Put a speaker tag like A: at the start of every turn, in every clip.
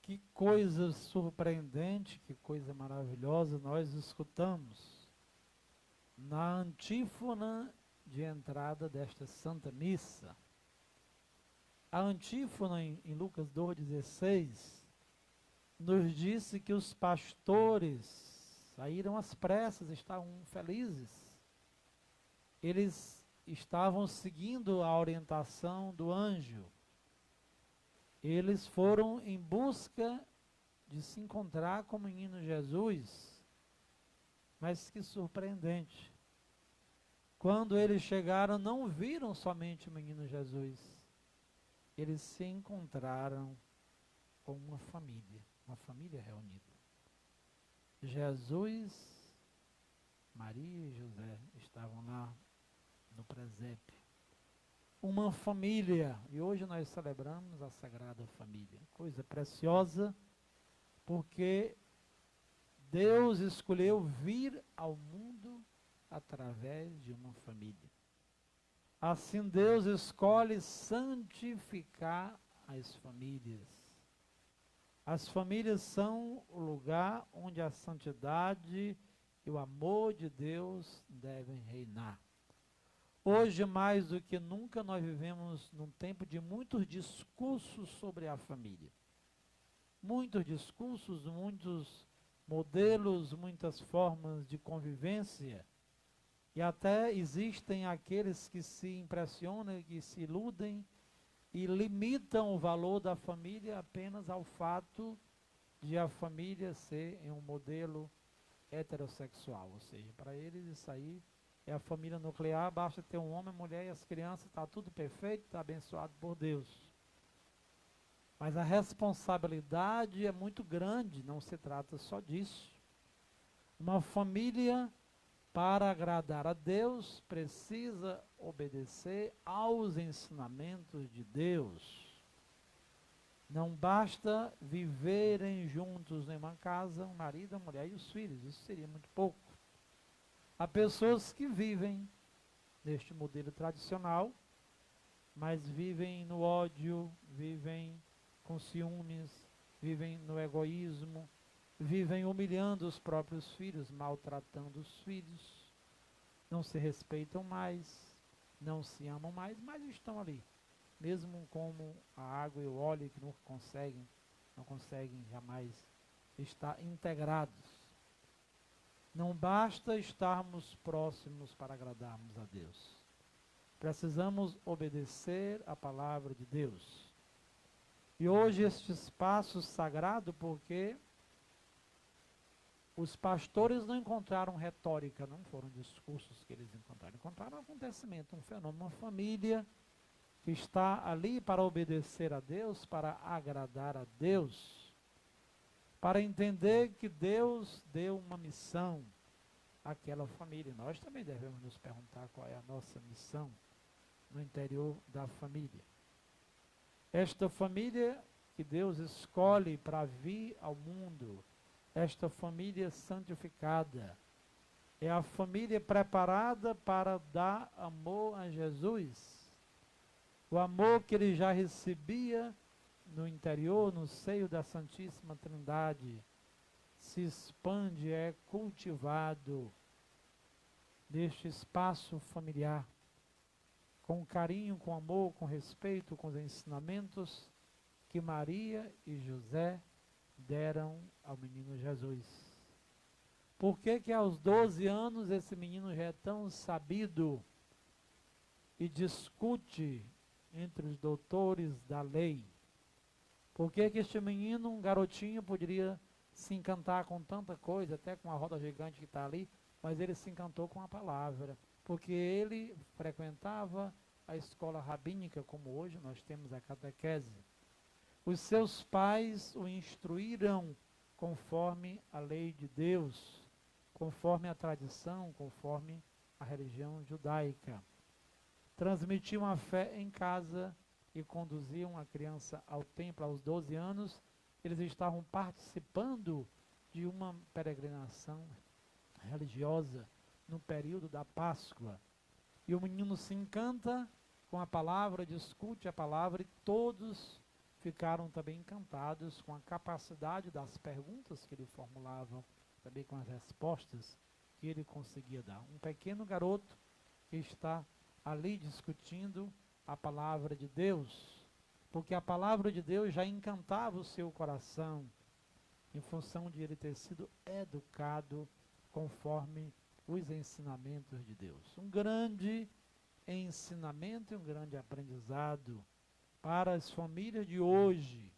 A: Que coisa surpreendente, que coisa maravilhosa nós escutamos na antífona de entrada desta Santa Missa. A antífona em Lucas 2,16 nos disse que os pastores saíram às pressas, estavam felizes. Eles estavam seguindo a orientação do anjo. Eles foram em busca de se encontrar com o menino Jesus. Mas que surpreendente. Quando eles chegaram, não viram somente o menino Jesus. Eles se encontraram com uma família reunida. Jesus, Maria e José estavam lá no presépio. Uma família, e hoje nós celebramos a Sagrada Família. Coisa preciosa, porque Deus escolheu vir ao mundo através de uma família. Assim Deus escolhe santificar as famílias. As famílias são o lugar onde a santidade e o amor de Deus devem reinar. Hoje, mais do que nunca, nós vivemos num tempo de muitos discursos sobre a família. Muitos discursos, muitos modelos, muitas formas de convivência. E até existem aqueles que se impressionam, que se iludem e limitam o valor da família apenas ao fato de a família ser em um modelo heterossexual. Ou seja, para eles isso aí é a família nuclear, basta ter um homem, mulher e as crianças, está tudo perfeito, está abençoado por Deus. Mas a responsabilidade é muito grande, não se trata só disso. Uma família, para agradar a Deus, precisa obedecer aos ensinamentos de Deus. Não basta viverem juntos em uma casa, um marido, uma mulher e os filhos, isso seria muito pouco. Há pessoas que vivem neste modelo tradicional, mas vivem no ódio, vivem com ciúmes, vivem no egoísmo, vivem humilhando os próprios filhos, maltratando os filhos, não se respeitam mais, não se amam mais, mas estão ali, mesmo como a água e o óleo que não conseguem jamais estar integrados. Não basta estarmos próximos para agradarmos a Deus. Precisamos obedecer a palavra de Deus. E hoje este espaço sagrado, porque os pastores não encontraram retórica, não foram discursos que eles encontraram um acontecimento, um fenômeno, uma família que está ali para obedecer a Deus, para agradar a Deus, para entender que Deus deu uma missão àquela família. Nós também devemos nos perguntar qual é a nossa missão no interior da família. Esta família que Deus escolhe para vir ao mundo, esta família santificada, é a família preparada para dar amor a Jesus. O amor que ele já recebia no interior, no seio da Santíssima Trindade, se expande, é cultivado neste espaço familiar, com carinho, com amor, com respeito, com os ensinamentos que Maria e José deram ao menino Jesus. Por que que aos 12 anos esse menino já é tão sabido e discute entre os doutores da lei? Por que que este menino, um garotinho, poderia se encantar com tanta coisa, até com a roda gigante que está ali, mas ele se encantou com a palavra, porque ele frequentava a escola rabínica, como hoje nós temos a catequese. Os seus pais o instruíram conforme a lei de Deus, conforme a tradição, conforme a religião judaica. Transmitiam a fé em casa e conduziam a criança ao templo aos 12 anos. Eles estavam participando de uma peregrinação religiosa no período da Páscoa. E o menino se encanta com a palavra, discute a palavra e todos ficaram também encantados com a capacidade das perguntas que ele formulava, também com as respostas que ele conseguia dar. Um pequeno garoto que está ali discutindo a palavra de Deus, porque a palavra de Deus já encantava o seu coração, em função de ele ter sido educado conforme os ensinamentos de Deus. Um grande ensinamento e um grande aprendizado para as famílias de hoje,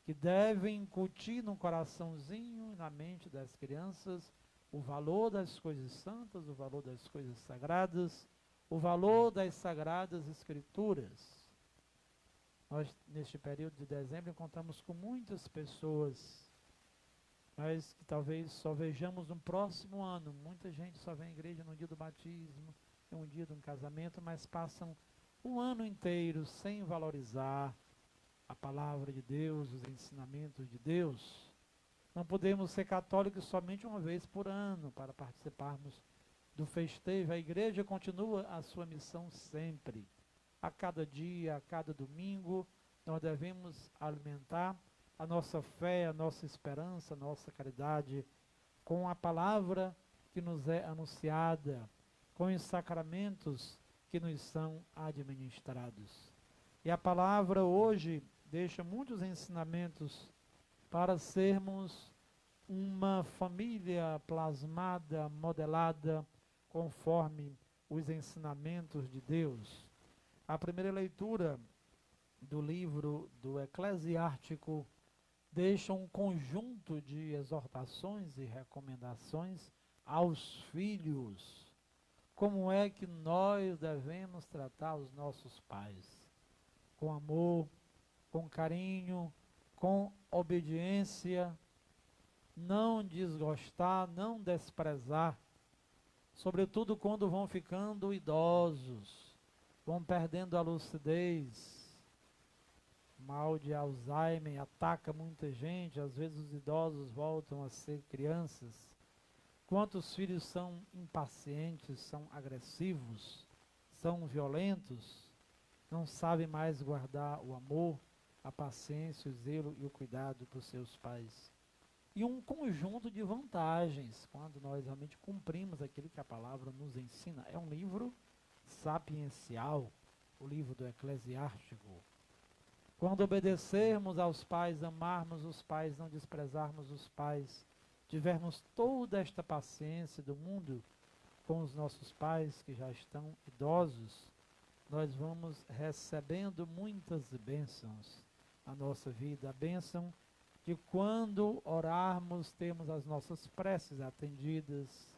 A: que devem incutir no coraçãozinho e na mente das crianças o valor das coisas santas, o valor das coisas sagradas, o valor das sagradas escrituras. Nós, neste período de dezembro, encontramos com muitas pessoas, mas que talvez só vejamos no próximo ano. Muita gente só vem à igreja no dia do batismo, um dia de um casamento, mas passam o ano inteiro sem valorizar a palavra de Deus, os ensinamentos de Deus. Não podemos ser católicos somente uma vez por ano para participarmos do festejo. A igreja continua a sua missão sempre. A cada dia, a cada domingo, nós devemos alimentar a nossa fé, a nossa esperança, a nossa caridade com a palavra que nos é anunciada, com os sacramentos que nos são administrados. E a palavra hoje deixa muitos ensinamentos para sermos uma família plasmada, modelada, conforme os ensinamentos de Deus. A primeira leitura do livro do Eclesiástico deixa um conjunto de exortações e recomendações aos filhos. Como é que nós devemos tratar os nossos pais? Com amor, com carinho, com obediência, não desgostar, não desprezar, sobretudo quando vão ficando idosos, vão perdendo a lucidez. O mal de Alzheimer ataca muita gente, às vezes os idosos voltam a ser crianças. Quantos filhos são impacientes, são agressivos, são violentos, não sabem mais guardar o amor, a paciência, o zelo e o cuidado por seus pais. E um conjunto de vantagens, quando nós realmente cumprimos aquilo que a palavra nos ensina. É um livro sapiencial, o livro do Eclesiástico. Quando obedecermos aos pais, amarmos os pais, não desprezarmos os pais, tivermos toda esta paciência do mundo com os nossos pais que já estão idosos, nós vamos recebendo muitas bênçãos na nossa vida. A bênção de quando orarmos, termos as nossas preces atendidas,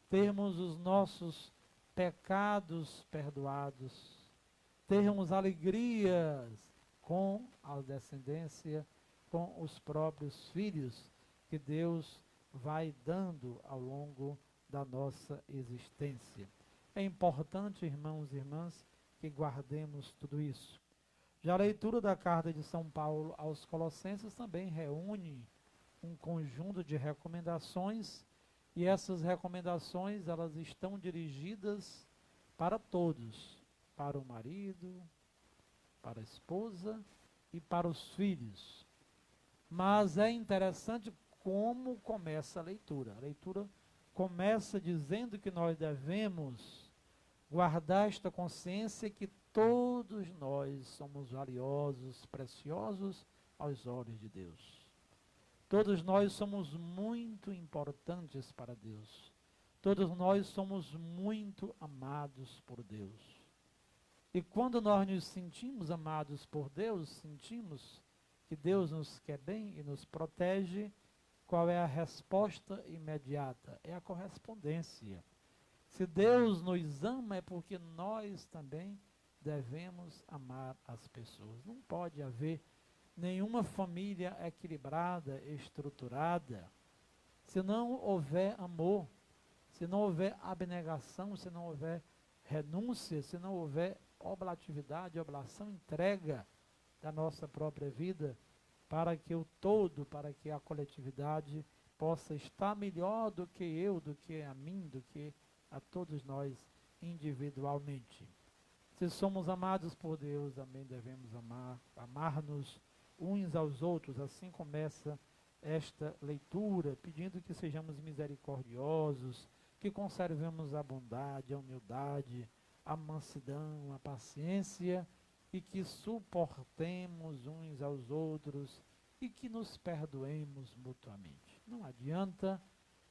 A: termos os nossos pecados perdoados, termos alegrias com a descendência, com os próprios filhos que Deus vai dando ao longo da nossa existência. É importante, irmãos e irmãs, que guardemos tudo isso. Já a leitura da carta de São Paulo aos Colossenses também reúne um conjunto de recomendações, e essas recomendações elas estão dirigidas para todos, para o marido, para a esposa e para os filhos. Mas é interessante como começa a leitura. A leitura começa dizendo que nós devemos guardar esta consciência que todos nós somos valiosos, preciosos aos olhos de Deus. Todos nós somos muito importantes para Deus. Todos nós somos muito amados por Deus. E quando nós nos sentimos amados por Deus, sentimos que Deus nos quer bem e nos protege, qual é a resposta imediata? É a correspondência. Se Deus nos ama, é porque nós também devemos amar as pessoas. Não pode haver nenhuma família equilibrada, estruturada, se não houver amor, se não houver abnegação, se não houver renúncia, se não houver oblatividade, oblação, entrega da nossa própria vida para que o todo, para que a coletividade possa estar melhor do que eu, do que a mim, do que a todos nós individualmente. Se somos amados por Deus, também devemos amar-nos uns aos outros. Assim começa esta leitura, pedindo que sejamos misericordiosos, que conservemos a bondade, a humildade, a mansidão, a paciência e que suportemos uns aos outros e que nos perdoemos mutuamente. Não adianta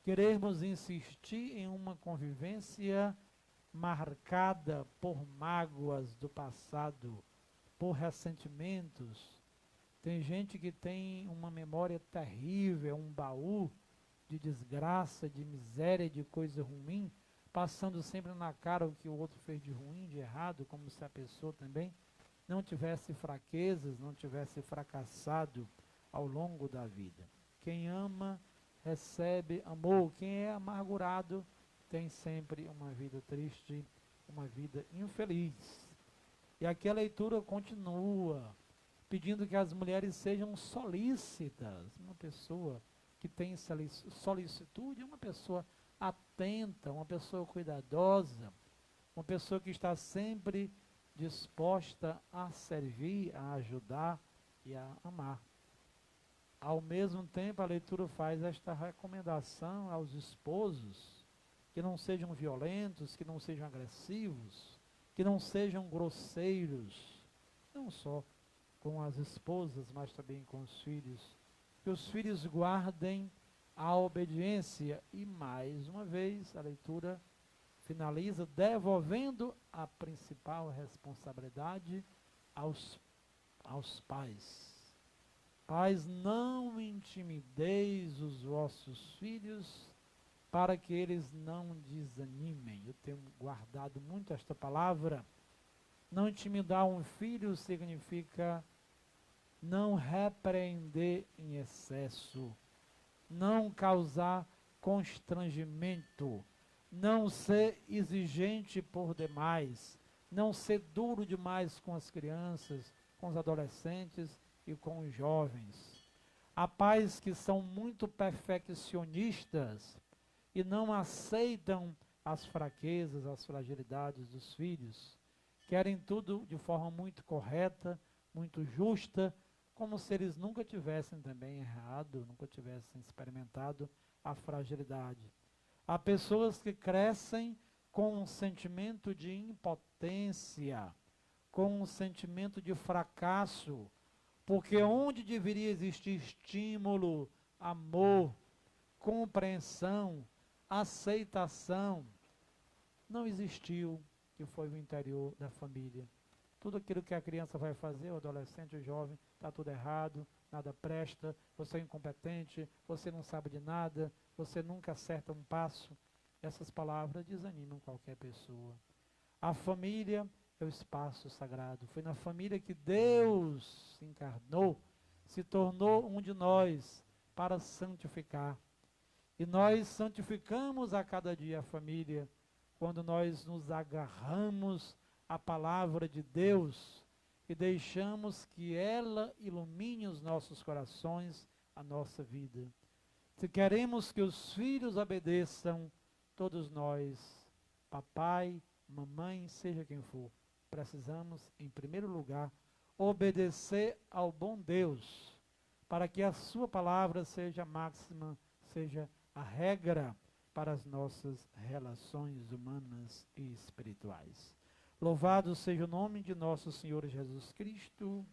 A: querermos insistir em uma convivência marcada por mágoas do passado, por ressentimentos. Tem gente que tem uma memória terrível, um baú de desgraça, de miséria, de coisa ruim, passando sempre na cara o que o outro fez de ruim, de errado, como se a pessoa também não tivesse fraquezas, não tivesse fracassado ao longo da vida. Quem ama, recebe amor. Quem é amargurado, tem sempre uma vida triste, uma vida infeliz. E aqui a leitura continua, pedindo que as mulheres sejam solícitas. Uma pessoa que tem solicitude é uma pessoa atenta, uma pessoa cuidadosa, uma pessoa que está sempre disposta a servir, a ajudar e a amar. Ao mesmo tempo, a leitura faz esta recomendação aos esposos que não sejam violentos, que não sejam agressivos, que não sejam grosseiros, não só com as esposas, mas também com os filhos. Que os filhos guardem a obediência. E mais uma vez, a leitura finaliza devolvendo a principal responsabilidade aos pais. Pais, não intimideis os vossos filhos para que eles não desanimem. Eu tenho guardado muito esta palavra. Não intimidar um filho significa não repreender em excesso, não causar constrangimento, não ser exigente por demais, não ser duro demais com as crianças, com os adolescentes e com os jovens. Há pais que são muito perfeccionistas e não aceitam as fraquezas, as fragilidades dos filhos. Querem tudo de forma muito correta, muito justa, como se eles nunca tivessem também errado, nunca tivessem experimentado a fragilidade. Há pessoas que crescem com um sentimento de impotência, com um sentimento de fracasso, porque onde deveria existir estímulo, amor, compreensão, aceitação, não existiu, que foi o interior da família. Tudo aquilo que a criança vai fazer, o adolescente, o jovem, está tudo errado, nada presta, você é incompetente, você não sabe de nada, você nunca acerta um passo. Essas palavras desanimam qualquer pessoa. A família é o espaço sagrado. Foi na família que Deus se encarnou, se tornou um de nós para santificar. E nós santificamos a cada dia a família quando nós nos agarramos à palavra de Deus e deixamos que ela ilumine os nossos corações, a nossa vida. Se queremos que os filhos obedeçam, todos nós, papai, mamãe, seja quem for, precisamos, em primeiro lugar, obedecer ao bom Deus, para que a sua palavra seja a máxima, seja a regra para as nossas relações humanas e espirituais. Louvado seja o nome de nosso Senhor Jesus Cristo.